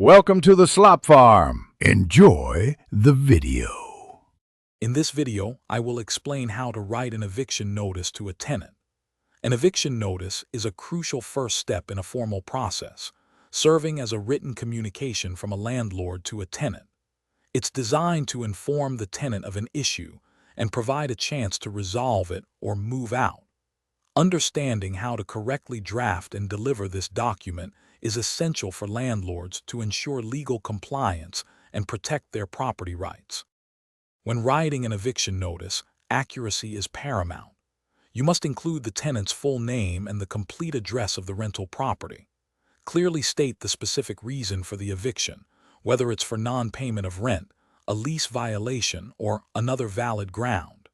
Welcome to the Slop Farm. Enjoy the video. In this video, I will explain how to write an eviction notice to a tenant. An eviction notice is a crucial first step in a formal process, serving as a written communication from a landlord to a tenant. It's designed to inform the tenant of an issue and provide a chance to resolve it or move out. Understanding how to correctly draft and deliver this document is essential for landlords to ensure legal compliance and protect their property rights. When writing an eviction notice, accuracy is paramount. You must include the tenant's full name and the complete address of the rental property. Clearly state the specific reason for the eviction, whether it's for non-payment of rent, a lease violation, or another valid ground.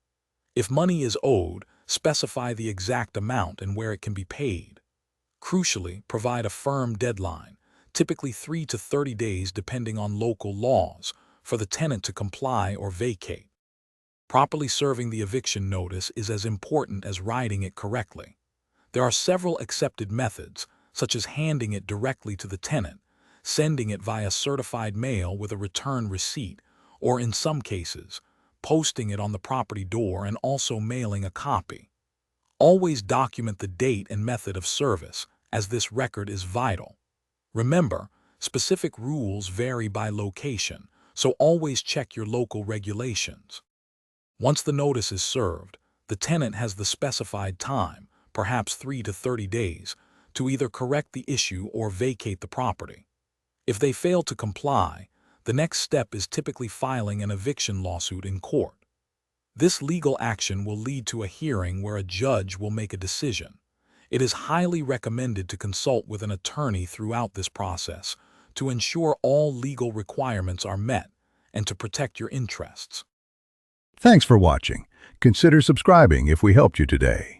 If money is owed, specify the exact amount and where it can be paid. Crucially, provide a firm deadline, typically 3 to 30 days depending on local laws, for the tenant to comply or vacate. Properly serving the eviction notice is as important as writing it correctly. There are several accepted methods, such as handing it directly to the tenant, sending it via certified mail with a return receipt, or in some cases, posting it on the property door and also mailing a copy. Always document the date and method of service, as this record is vital. Remember, specific rules vary by location, so always check your local regulations. Once the notice is served, the tenant has the specified time, perhaps 3 to 30 days, to either correct the issue or vacate the property. If they fail to comply, the next step is typically filing an eviction lawsuit in court. This legal action will lead to a hearing where a judge will make a decision. It is highly recommended to consult with an attorney throughout this process to ensure all legal requirements are met and to protect your interests. Thanks for watching. Consider subscribing if we helped you today.